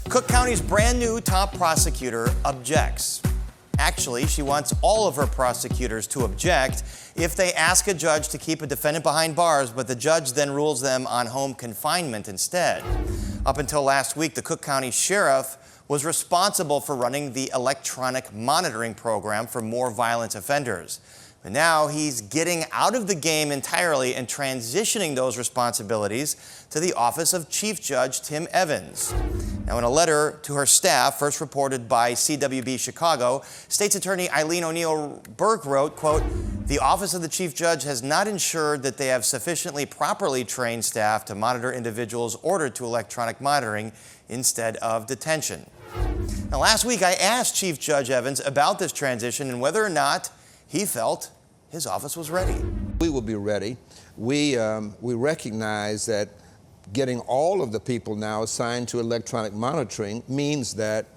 Cook County's brand new top prosecutor objects. Actually, she wants all of her prosecutors to object if they ask a judge to keep a defendant behind bars, but the judge then rules them on home confinement instead. Up until last week, the Cook County Sheriff was responsible for running the electronic monitoring program for more violent offenders. But now he's getting out of the game entirely and transitioning those responsibilities to the office of Chief Judge Tim Evans. Now, in a letter to her staff, first reported by CWB Chicago, State's Attorney Eileen O'Neill Burke wrote, quote, "The Office of the Chief Judge has not ensured that they have sufficiently properly trained staff to monitor individuals ordered to electronic monitoring instead of detention." Now, last week I asked Chief Judge Evans about this transition and whether or not he felt his office was ready. We will be ready. We recognize that getting all of the people now assigned to electronic monitoring means that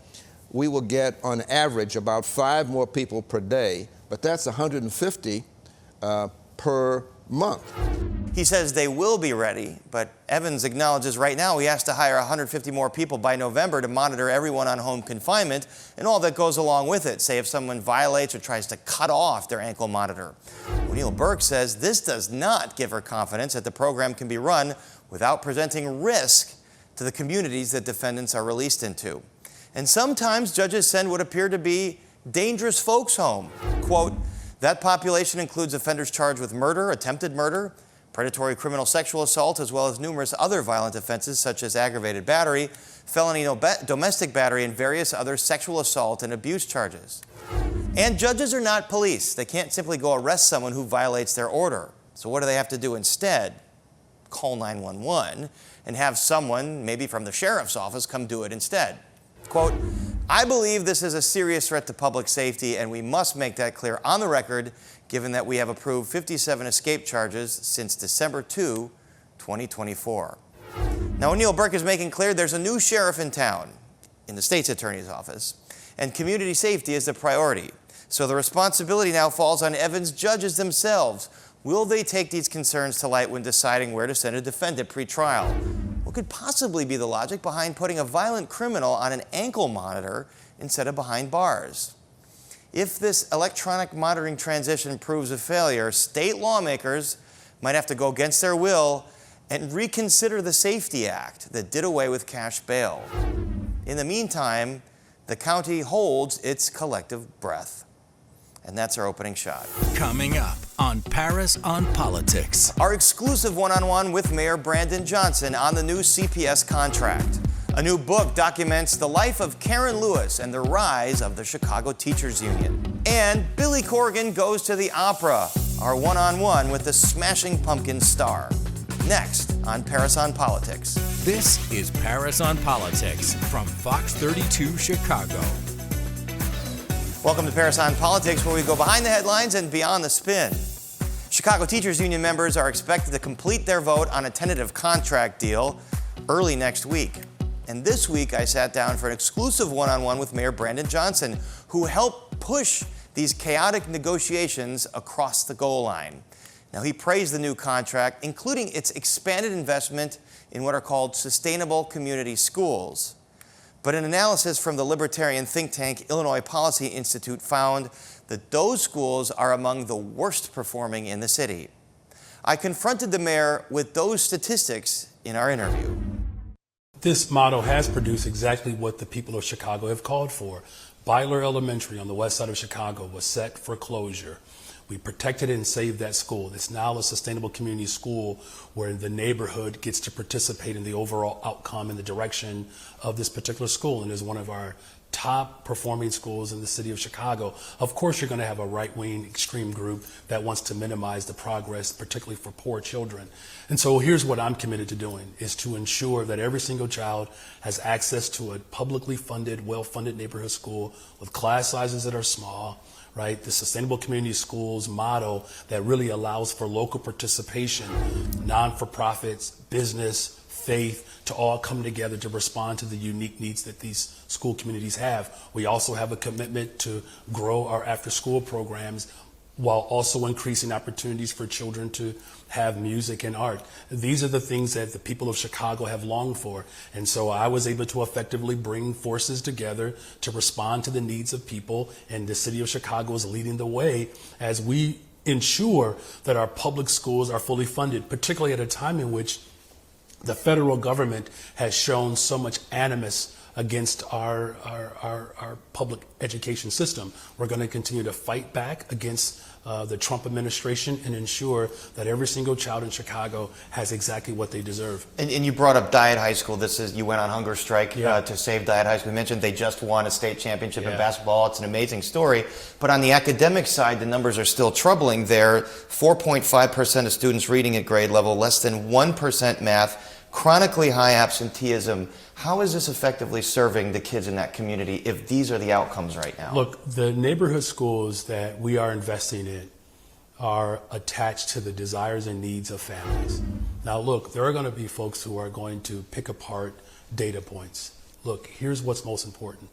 we will get on average about 5 more people per day, but that's 150 per month. He says they will be ready, but Evans acknowledges right now he has to hire 150 more people by November to monitor everyone on home confinement and all that goes along with it, say if someone violates or tries to cut off their ankle monitor. O'Neill Burke says this does not give her confidence that the program can be run without presenting risk to the communities that defendants are released into. And sometimes judges send what appear to be dangerous folks home. Quote, "That population includes offenders charged with murder, attempted murder, predatory criminal sexual assault, as well as numerous other violent offenses such as aggravated battery, felony domestic battery, and various other sexual assault and abuse charges." And judges are not police. They can't simply go arrest someone who violates their order. So what do they have to do instead? Call 911 and have someone, maybe from the sheriff's office, come do it instead. Quote, "I believe this is a serious threat to public safety, and we must make that clear on the record, given that we have approved 57 escape charges since December 2, 2024. Now, O'Neill Burke is making clear there's a new sheriff in town, in the state's attorney's office, and community safety is the priority. So the responsibility now falls on Evans judges themselves. Will they take these concerns to light when deciding where to send a defendant pre-trial? What could possibly be the logic behind putting a violent criminal on an ankle monitor instead of behind bars? If this electronic monitoring transition proves a failure, state lawmakers might have to go against their will and reconsider the Safety Act that did away with cash bail. In the meantime, the county holds its collective breath. And that's our opening shot. Coming up on Paris on Politics. Our exclusive one-on-one with Mayor Brandon Johnson on the new CPS contract. A new book documents the life of Karen Lewis and the rise of the Chicago Teachers Union. And Bill Corgan goes to the opera, our one-on-one with the Smashing Pumpkins star. Next on Paris on Politics. This is Paris on Politics from Fox 32 Chicago. Welcome to Paris on Politics, where we go behind the headlines and beyond the spin. Chicago Teachers Union members are expected to complete their vote on a tentative contract deal early next week. And this week, I sat down for an exclusive one-on-one with Mayor Brandon Johnson, who helped push these chaotic negotiations across the goal line. Now, he praised the new contract, including its expanded investment in what are called sustainable community schools. But an analysis from the libertarian think tank Illinois Policy Institute found that those schools are among the worst performing in the city. I confronted the mayor with those statistics in our interview. This model has produced exactly what the people of Chicago have called for. Byler Elementary on the west side of Chicago was set for closure. We protected and saved that school. It's now a sustainable community school where the neighborhood gets to participate in the overall outcome and the direction of this particular school, and is one of our top performing schools in the city of Chicago. Of course, you're going to have a right-wing extreme group that wants to minimize the progress, particularly for poor children. And so here's what I'm committed to doing, is to ensure that every single child has access to a publicly funded, well-funded neighborhood school with class sizes that are small, right? The sustainable community schools model that really allows for local participation, non-for-profits, business, faith, to all come together to respond to the unique needs that these school communities have. We also have a commitment to grow our after-school programs while also increasing opportunities for children to have music and art. These are the things that the people of Chicago have longed for. And so I was able to effectively bring forces together to respond to the needs of people, and the city of Chicago is leading the way as we ensure that our public schools are fully funded, particularly at a time in which the federal government has shown so much animus against our public education system. We're going to continue to fight back against the Trump administration and ensure that every single child in Chicago has exactly what they deserve. And you brought up Diet High School. You went on hunger strike to save Diet High School. You mentioned they just won a state championship in basketball. It's an amazing story. But on the academic side, the numbers are still troubling there. 4.5% of students reading at grade level, less than 1% math, chronically high absenteeism. How is this effectively serving the kids in that community if these are the outcomes right now? Look, the neighborhood schools that we are investing in are attached to the desires and needs of families. Now, look, there are going to be folks who are going to pick apart data points. Look, here's what's most important.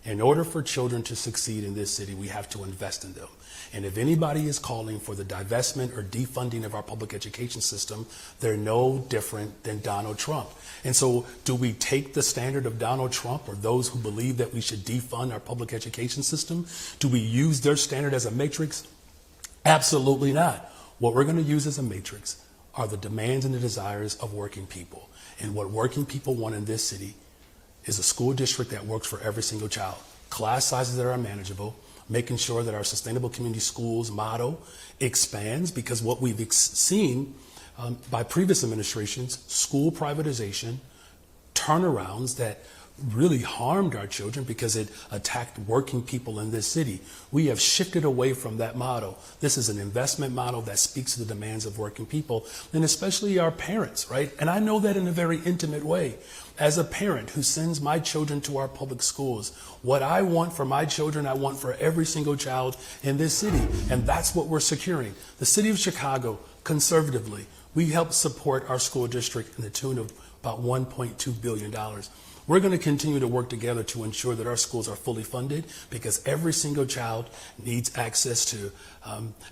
In order for children to succeed in this city, we have to invest in them. And if anybody is calling for the divestment or defunding of our public education system, they're no different than Donald Trump. And so do we take the standard of Donald Trump or those who believe that we should defund our public education system? Do we use their standard as a matrix? Absolutely not. What we're going to use as a matrix are the demands and the desires of working people. And what working people want in this city is a school district that works for every single child, class sizes that are manageable, making sure that our sustainable community schools motto expands, because what we've seen by previous administrations, school privatization, turnarounds that really harmed our children because it attacked working people in this city. We have shifted away from that model. This is an investment model that speaks to the demands of working people, and especially our parents, right? And I know that in a very intimate way. As a parent who sends my children to our public schools, what I want for my children, I want for every single child in this city. And that's what we're securing. The city of Chicago, conservatively, we help support our school district in the tune of about $1.2 billion. We're going to continue to work together to ensure that our schools are fully funded, because every single child needs access to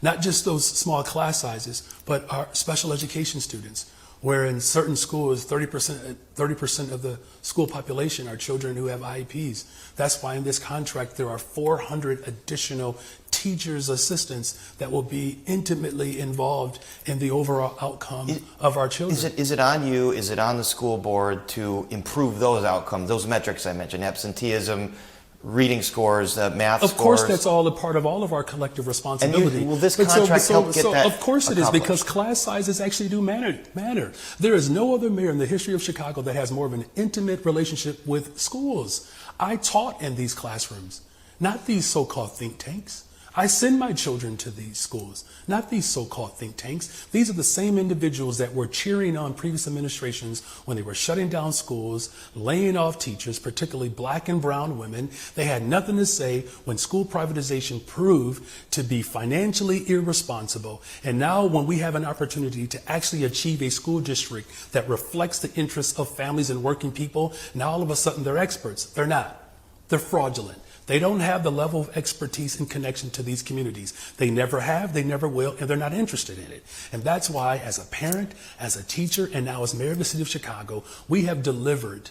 not just those small class sizes, but our special education students, where in certain schools, 30% of the school population are children who have IEPs. That's why in this contract, there are 400 additional teachers' assistants that will be intimately involved in the overall outcome of our children. Is it on you, is it on the school board to improve those outcomes, those metrics I mentioned, absenteeism, reading scores, math scores? Of course, that's all a part of all of our collective responsibility. Will this contract help get that Of course it is, accomplished? because class sizes actually do matter. There is no other mayor in the history of Chicago that has more of an intimate relationship with schools. I taught in these classrooms, not these so-called think tanks. I send my children to these schools, not these so-called think tanks. These are the same individuals that were cheering on previous administrations when they were shutting down schools, laying off teachers, particularly black and brown women. They had nothing to say when school privatization proved to be financially irresponsible. And now when we have an opportunity to actually achieve a school district that reflects the interests of families and working people, now all of a sudden they're experts. They're not. They're fraudulent. They don't have the level of expertise and connection to these communities. They never have, they never will, and they're not interested in it. And that's why, as a parent, as a teacher, and now as mayor of the city of Chicago, we have delivered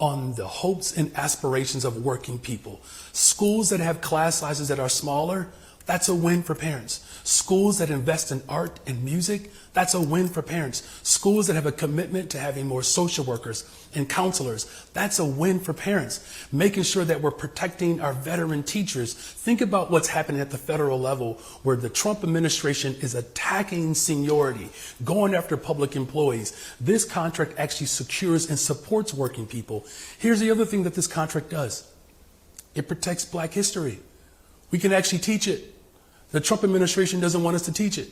on the hopes and aspirations of working people. Schools that have class sizes that are smaller, that's a win for parents. Schools that invest in art and music, that's a win for parents. Schools that have a commitment to having more social workers and counselors, that's a win for parents. Making sure that we're protecting our veteran teachers. Think about what's happening at the federal level, where the Trump administration is attacking seniority, going after public employees. This contract actually secures and supports working people. Here's the other thing that this contract does. It protects Black history. We can actually teach it. The Trump administration doesn't want us to teach it.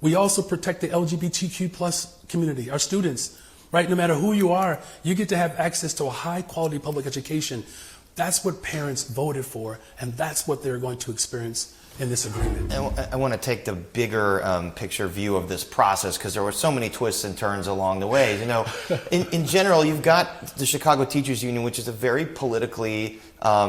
We also protect the LGBTQ plus community, our students, right? No matter who you are, you get to have access to a high quality public education. That's what parents voted for, and that's what they're going to experience in this agreement. I want to take the bigger picture view of this process, because there were so many twists and turns along the way. You know, in general, you've got the Chicago Teachers Union, which is a very politically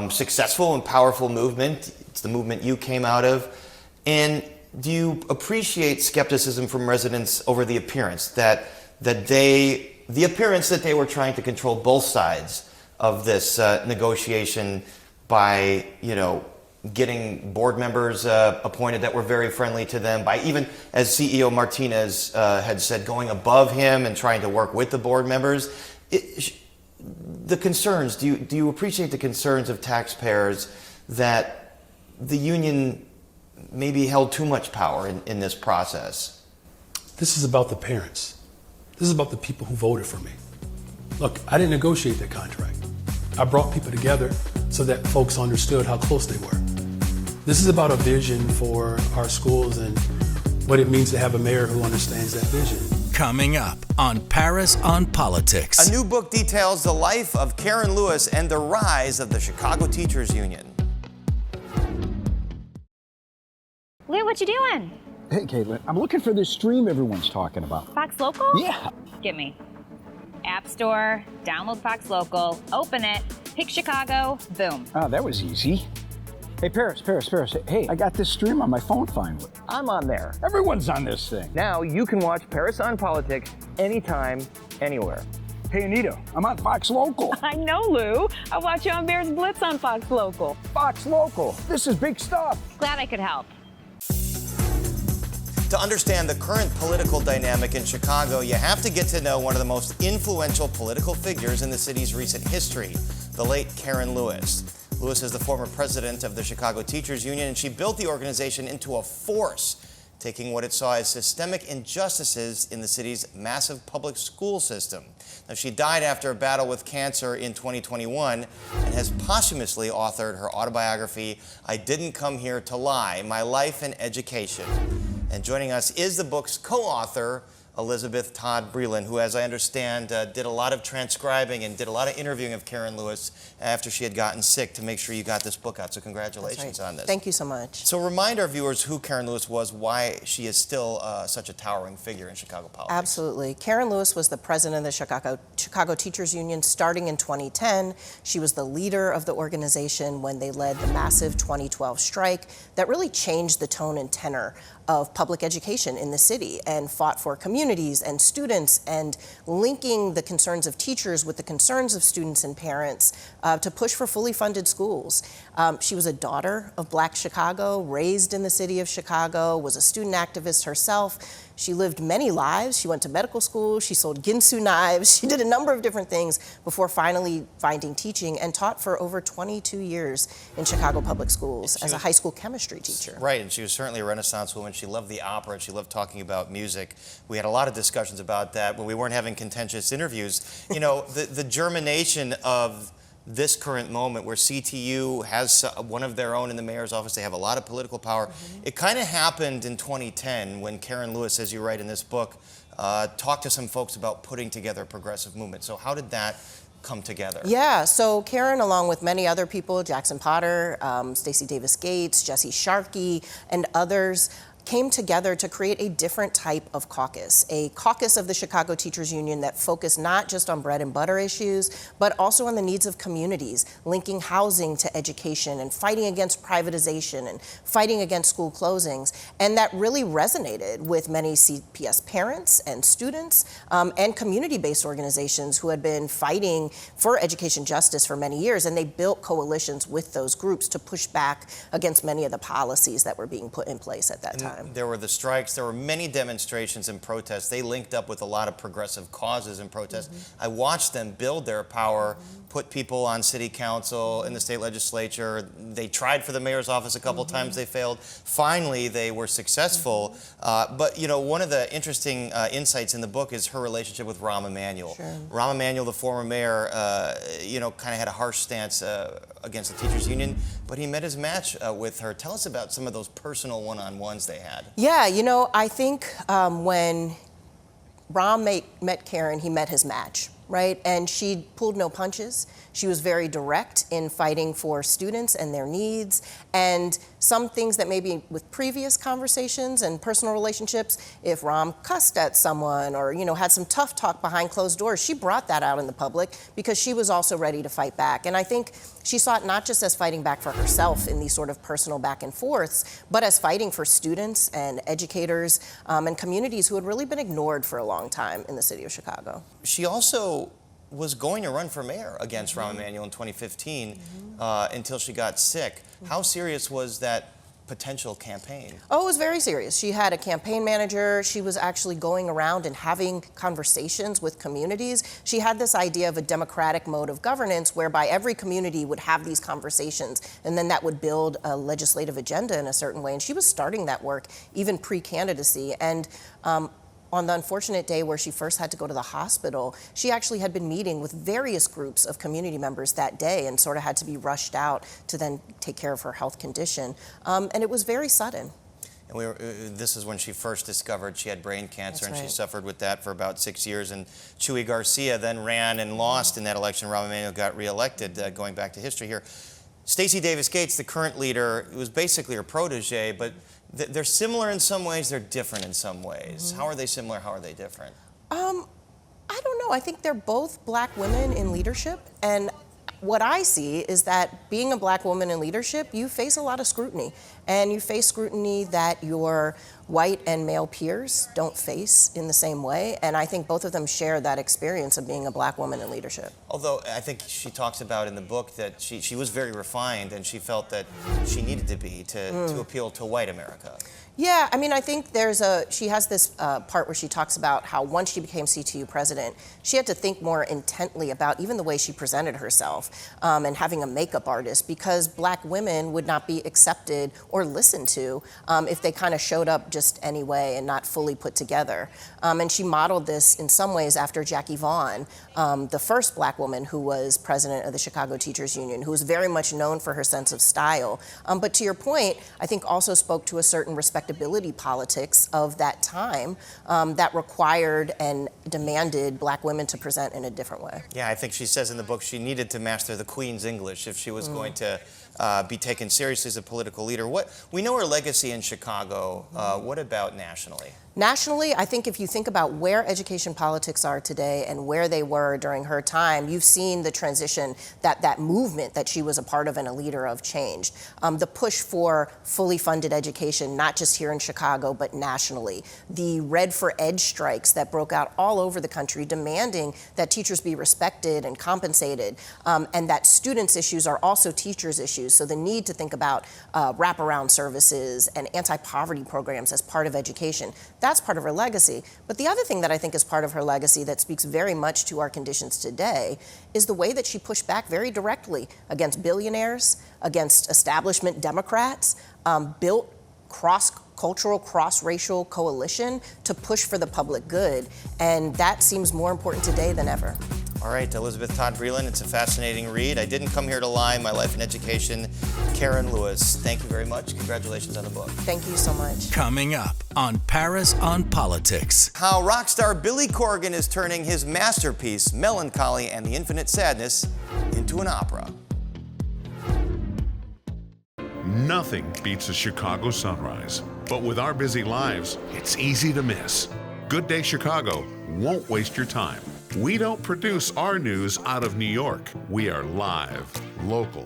successful and powerful movement. It's the movement you came out of. And do you appreciate skepticism from residents over the appearance the appearance that they were trying to control both sides of this negotiation by, getting board members appointed that were very friendly to them, by even, as CEO Martinez had said, going above him and trying to work with the board members? The concerns, do you appreciate the concerns of taxpayers that the union maybe held too much power in this process? This is about the parents. This is about the people who voted for me. Look, I didn't negotiate that contract. I brought people together so that folks understood how close they were. This is about a vision for our schools and what it means to have a mayor who understands that vision. Coming up on Paris on Politics. A new book details the life of Karen Lewis and the rise of the Chicago Teachers Union. Lou, what you doing? Hey, Caitlin, I'm looking for this stream everyone's talking about. Fox Local? Yeah. Get me. App Store, download Fox Local, open it, pick Chicago, boom. Oh, that was easy. Hey, Paris. Hey, I got this stream on my phone finally. I'm on there. Everyone's on this thing. Now you can watch Paris on Politics anytime, anywhere. Hey, Anita, I'm on Fox Local. I know, Lou. I watch you on Bears Blitz on Fox Local. Fox Local. This is big stuff. Glad I could help. To understand the current political dynamic in Chicago, you have to get to know one of the most influential political figures in the city's recent history, the late Karen Lewis. Lewis is the former president of the Chicago Teachers Union, and she built the organization into a force, taking what it saw as systemic injustices in the city's massive public school system. Now, she died after a battle with cancer in 2021 and has posthumously authored her autobiography, I Didn't Come Here to Lie, My Life and Education. And joining us is the book's co-author, Elizabeth Todd Breland, who, as I understand, did a lot of transcribing and did a lot of interviewing of Karen Lewis after she had gotten sick to make sure you got this book out. So congratulations on this. Thank you so much. So remind our viewers who Karen Lewis was, why she is still such a towering figure in Chicago politics. Absolutely. Karen Lewis was the president of the Chicago Teachers Union starting in 2010. She was the leader of the organization when they led the massive 2012 strike that really changed the tone and tenor of public education in the city and fought for communities and students and linking the concerns of teachers with the concerns of students and parents to push for fully funded schools. She was a daughter of Black Chicago, raised in the city of Chicago, was a student activist herself. She lived many lives. She went to medical school. She sold Ginsu knives. She did a number of different things before finally finding teaching and taught for over 22 years in Chicago public schools as a high school chemistry teacher. Right, and she was certainly a Renaissance woman. She loved the opera and she loved talking about music. We had a lot of discussions about that when we weren't having contentious interviews. You know, the germination of this current moment where CTU has one of their own in the mayor's office. They have a lot of political power. It kind of happened in 2010 when Karen Lewis, as you write in this book, talked to some folks about putting together a progressive movement. So how did that come together? Yeah, so Karen, along with many other people, Jackson Potter, Stacey Davis Gates, Jesse Sharkey, and others, came together to create a different type of caucus, a caucus of the Chicago Teachers Union that focused not just on bread and butter issues, but also on the needs of communities, linking housing to education and fighting against privatization and fighting against school closings. And that really resonated with many CPS parents and students and community-based organizations who had been fighting for education justice for many years. And they built coalitions with those groups to push back against many of the policies that were being put in place at that time. There were the strikes, there were many demonstrations and protests. They linked up with a lot of progressive causes and protests. I watched them build their power, put people on city council, in the state legislature. They tried for the mayor's office a couple times, they failed. Finally, they were successful. But you know, one of the interesting insights in the book is her relationship with Rahm Emanuel. Sure. Rahm Emanuel, the former mayor, you know, kind of had a harsh stance against the teachers union, but he met his match with her. Tell us about some of those personal one-on-ones they had. Yeah, you know, I think when Rahm met Karen, he met his match, right? And she pulled no punches. She was very direct in fighting for students and their needs and some things that maybe with previous conversations and personal relationships, if Rahm cussed at someone or, had some tough talk behind closed doors, she brought that out in the public because she was also ready to fight back. And I think she saw it not just as fighting back for herself in these sort of personal back and forths, but as fighting for students and educators and communities who had really been ignored for a long time in the city of Chicago. She also was going to run for mayor against Rahm Emanuel in 2015 until she got sick. How serious was that potential campaign? Oh, it was very serious. She had a campaign manager. She was actually going around and having conversations with communities. She had this idea of a democratic mode of governance whereby every community would have these conversations, and then that would build a legislative agenda in a certain way. And she was starting that work even pre-candidacy. And on the unfortunate day where she first had to go to the hospital, she actually had been meeting with various groups of community members that day and sort of had to be rushed out to then take care of her health condition. And it was very sudden. And this is when she first discovered she had brain cancer. That's and right. She suffered with that for about 6 years. And Chuy Garcia then ran and lost in that election. Rahm Emanuel got reelected, going back to history here. Stacey Davis Gates, the current leader, was basically her protege, but they're similar in some ways, they're different in some ways. How are they similar, how are they different? I don't know. I think they're both black women in leadership. And what I see is that being a black woman in leadership, you face a lot of scrutiny. And you face scrutiny that your white and male peers don't face in the same way. And I think both of them share that experience of being a black woman in leadership. Although I think she talks about in the book that she was very refined and she felt that she needed to be to appeal to white America. Yeah, I mean, I think she has this part where she talks about how once she became CTU president, she had to think more intently about even the way she presented herself and having a makeup artist, because black women would not be accepted or listened to if they kind of showed up just anyway and not fully put together. And she modeled this in some ways after Jackie Vaughn, the first black woman who was president of the Chicago Teachers Union, who was very much known for her sense of style. But to your point, I think also spoke to a certain respectability politics of that time that required and demanded black women to present in a different way. Yeah, I think she says in the book she needed to master the Queen's English if she was going to be taken seriously as a political leader. We know her legacy in Chicago. What about nationally? Nationally, I think if you think about where education politics are today and where they were during her time, you've seen the transition that movement that she was a part of and a leader of changed. The push for fully funded education, not just here in Chicago, but nationally. The Red for Ed strikes that broke out all over the country, demanding that teachers be respected and compensated, and that students' issues are also teachers' issues. So the need to think about wraparound services and anti-poverty programs as part of education. That's part of her legacy. But the other thing that I think is part of her legacy that speaks very much to our conditions today is the way that she pushed back very directly against billionaires, against establishment Democrats, built cross-cultural, cross-racial coalition to push for the public good. And that seems more important today than ever. All right, Elizabeth Todd Breland, it's a fascinating read. I Didn't Come Here to Lie, My Life in Education. Karen Lewis, thank you very much. Congratulations on the book. Thank you so much. Coming up on Paris on Politics. How rock star Billy Corgan is turning his masterpiece, Melancholy and the Infinite Sadness, into an opera. Nothing beats a Chicago sunrise. But with our busy lives, it's easy to miss. Good Day Chicago won't waste your time. We don't produce our news out of New York. We are live, local.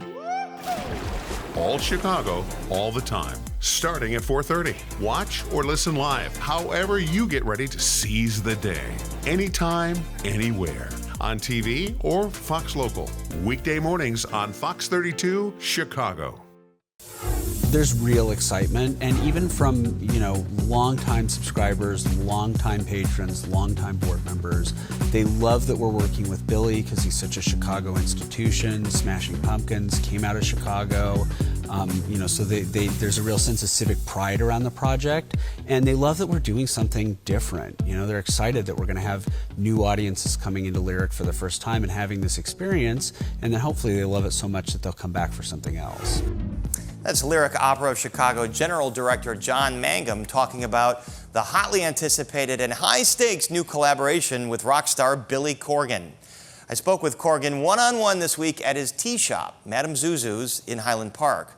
All Chicago, all the time. Starting at 4:30. Watch or listen live, however you get ready to seize the day. Anytime, anywhere. On TV or Fox Local. Weekday mornings on Fox 32, Chicago. There's real excitement, and even from, longtime subscribers, longtime patrons, longtime board members, they love that we're working with Billy because he's such a Chicago institution. Smashing Pumpkins came out of Chicago, so there's a real sense of civic pride around the project, and they love that we're doing something different. They're excited that we're going to have new audiences coming into Lyric for the first time and having this experience, and then hopefully they love it so much that they'll come back for something else. That's Lyric Opera of Chicago General Director John Mangum talking about the hotly anticipated and high-stakes new collaboration with rock star Billy Corgan. I spoke with Corgan one-on-one this week at his tea shop, Madame Zuzu's in Highland Park.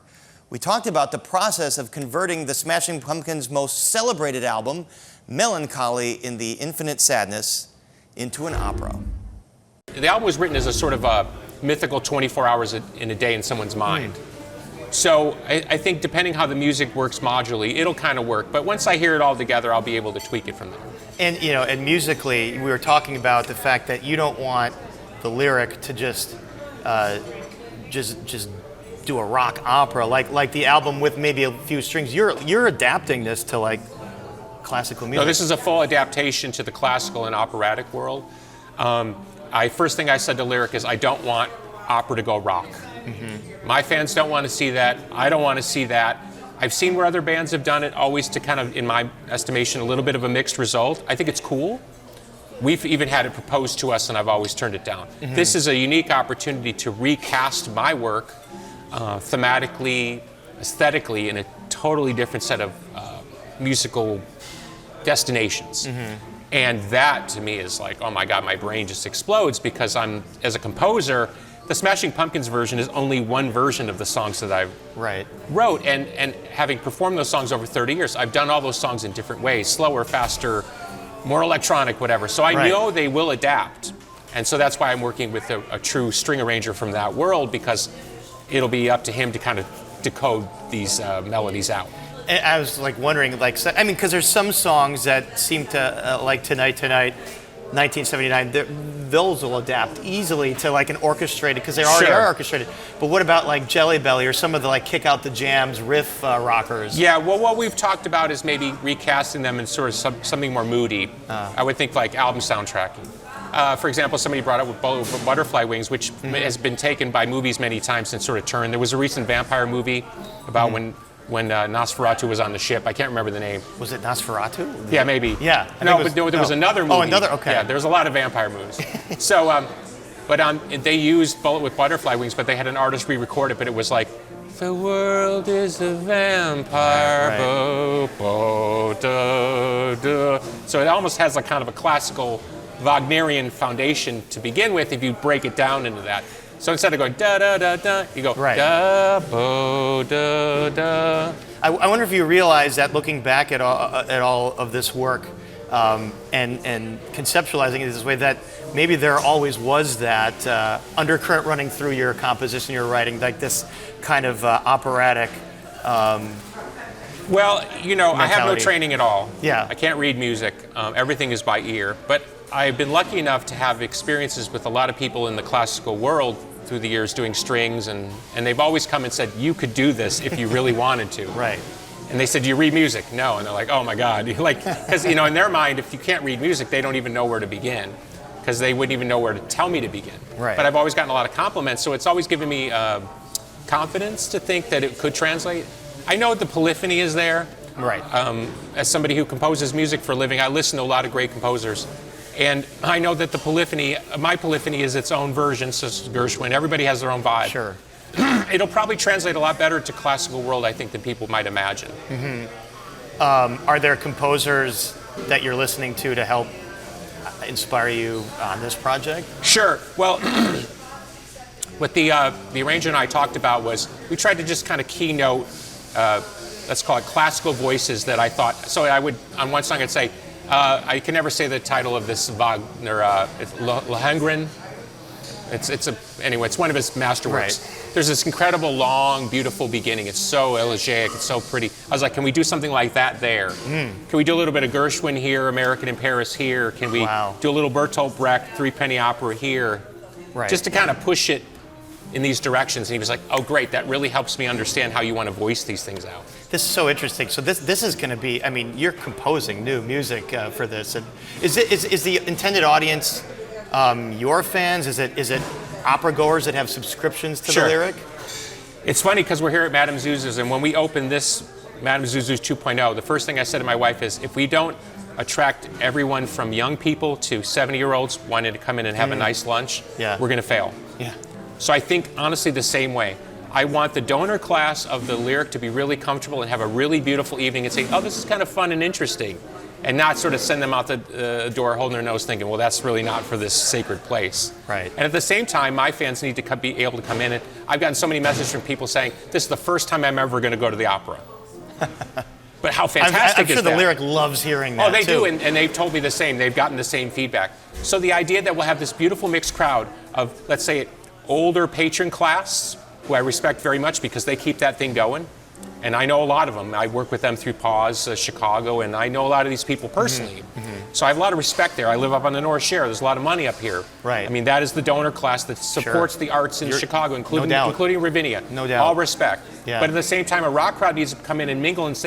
We talked about the process of converting the Smashing Pumpkins' most celebrated album, Melancholy in the Infinite Sadness, into an opera. The album was written as a sort of a mythical 24 hours in a day in someone's mind. So I think depending how the music works modularly, it'll kind of work. But once I hear it all together, I'll be able to tweak it from there. And you know, and musically, we were talking about the fact that you don't want the lyric to just do a rock opera like the album with maybe a few strings. You're adapting this to like classical music. No, this is a full adaptation to the classical and operatic world. First thing I said to lyric is I don't want opera to go rock. My fans don't want to see that. I don't want to see that. I've seen where other bands have done it, always to kind of, in my estimation, a little bit of a mixed result. I think it's cool. We've even had it proposed to us, and I've always turned it down. This is a unique opportunity to recast my work thematically, aesthetically, in a totally different set of musical destinations. And that, to me, is like, oh my God, my brain just explodes, because as a composer, the Smashing Pumpkins version is only one version of the songs that I wrote. And having performed those songs over 30 years, I've done all those songs in different ways, slower, faster, more electronic, whatever. So I know they will adapt. And so that's why I'm working with a true string arranger from that world, because it'll be up to him to kind of decode these melodies out. And I was like wondering, like, I mean, because there's some songs that seem to, like Tonight, 1979, those will adapt easily to like an orchestrated, because they already are orchestrated. But what about like Jelly Belly or some of the like kick out the jams riff rockers? Yeah, well, what we've talked about is maybe recasting them in sort of something more moody. I would think like album soundtracking. For example, somebody brought up with Butterfly Wings, which has been taken by movies many times and sort of turned. There was a recent vampire movie about when Nosferatu was on the ship. I can't remember the name. Was it Nosferatu? Yeah, maybe. Yeah. No, but there was another movie. Oh, another, okay. Yeah, there's a lot of vampire movies. So, they used Bullet with Butterfly Wings, but they had an artist re-record it, but it was like, the world is a vampire. Bo, da, da. So it almost has like kind of a classical Wagnerian foundation to begin with if you break it down into that. So instead of going da da da da, you go da bo da da. I wonder if you realize that looking back at all of this work and conceptualizing it this way, that maybe there always was that undercurrent running through your composition, your writing, like this kind of operatic. Well, you know, mentality. I have no training at all. Yeah. I can't read music. Everything is by ear. But I've been lucky enough to have experiences with a lot of people in the classical world through the years doing strings, and they've always come and said, you could do this if you really wanted to. And they said, do you read music? No. And they're like, oh my God. Like, because, you know, in their mind, if you can't read music, they don't even know where to begin, because they wouldn't even know where to tell me to begin. But I've always gotten a lot of compliments, so it's always given me confidence to think that it could translate. I know the polyphony is there. As somebody who composes music for a living, I listen to a lot of great composers. And I know that the polyphony, my polyphony is its own version, so Gershwin, everybody has their own vibe. It'll probably translate a lot better to classical world, I think, than people might imagine. Are there composers that you're listening to help inspire you on this project? Sure. Well, what the arranger and I talked about was we tried to just kind of keynote, let's call it classical voices that I thought. So I would, on one song, I'd say, I can never say the title of this Wagner, it's Lohengrin. Anyway, it's one of his masterworks. There's this incredible, long, beautiful beginning. It's so elegiac, it's so pretty. I was like, can we do something like that there? Can we do a little bit of Gershwin here, American in Paris here? Can we do a little Bertolt Brecht, Three-Penny Opera here? Just to kind of push it in these directions. And he was like, oh great, that really helps me understand how you want to voice these things out. This is so interesting. So this is going to be, I mean, you're composing new music for this. And is the intended audience your fans? Is it opera goers that have subscriptions to the lyric? It's funny because we're here at Madame Zuzu's, and when we opened this Madame Zuzu's 2.0, the first thing I said to my wife is, if we don't attract everyone from young people to 70-year-olds wanting to come in and have a nice lunch, we're going to fail. So I think, honestly, the same way. I want the donor class of the lyric to be really comfortable and have a really beautiful evening and say, oh, this is kind of fun and interesting. and not sort of send them out the door holding their nose thinking, well, that's really not for this sacred place. Right. And at the same time, my fans need to be able to come in, and I've gotten so many messages from people saying, this is the first time I'm ever going to go to the opera. But how fantastic I'm sure is that? the Lyric loves hearing that, Oh, they too. do, and they've told me the same. They've gotten the same feedback. So the idea that we'll have this beautiful mixed crowd of, let's say, older patron class, who I respect very much because they keep that thing going. And I know a lot of them. I work with them through Pause, Chicago, and I know a lot of these people personally. So I have a lot of respect there. I live up on the North Shore. There's a lot of money up here. Right. I mean, that is the donor class that supports the arts in Chicago, including Ravinia. No doubt. All respect. Yeah. But at the same time, a rock crowd needs to come in and mingle and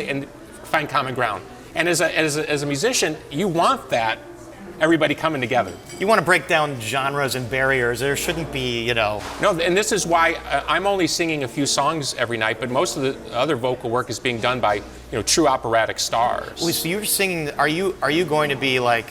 find common ground. And as a musician, you want that, everybody coming together. You want to break down genres and barriers. There shouldn't be, No, and this is why I'm only singing a few songs every night, but most of the other vocal work is being done by, true operatic stars. Well, so you're singing, are you going to be like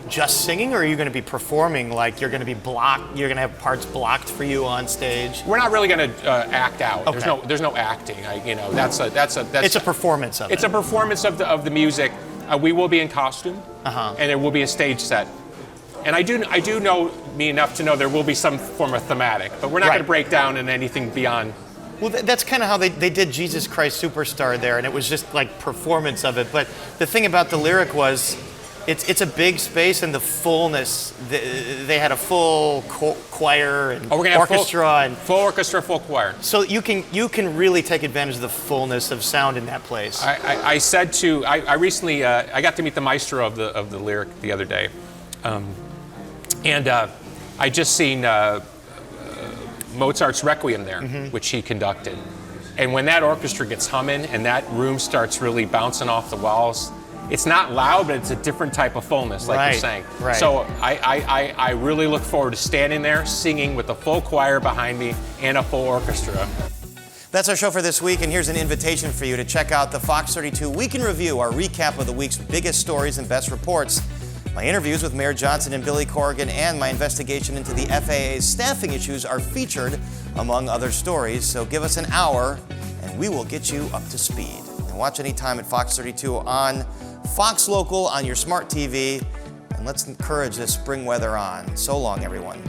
just singing, or are you going to be performing, like you're going to be blocked, you're going to have parts blocked for you on stage? We're not really going to act out. Okay. There's no acting. That's It's a performance of it. It's a performance of the music. We will be in costume, and there will be a stage set. And I do know me enough to know there will be some form of thematic, but we're not going to break down in anything beyond. Well, that's kind of how they did Jesus Christ Superstar there, and it was just like performance of it. But the thing about the Lyric was, it's a big space, and the fullness. They had a full choir and we're gonna orchestra have full orchestra, full choir. So you can really take advantage of the fullness of sound in that place. I said to I recently I got to meet the maestro of the Lyric the other day, and I just seen Mozart's Requiem there, which he conducted. And when that orchestra gets humming and that room starts really bouncing off the walls, it's not loud, but it's a different type of fullness, like you're saying. Right. So I really look forward to standing there, singing with a full choir behind me and a full orchestra. That's our show for this week, and here's an invitation for you to check out the Fox 32 Week in Review, our recap of the week's biggest stories and best reports. My interviews with Mayor Johnson and Billy Corgan and my investigation into the FAA's staffing issues are featured, among other stories. So give us an hour, and we will get you up to speed. And watch anytime at Fox 32 on Fox Local on your smart TV. And let's encourage this spring weather on. So long, everyone.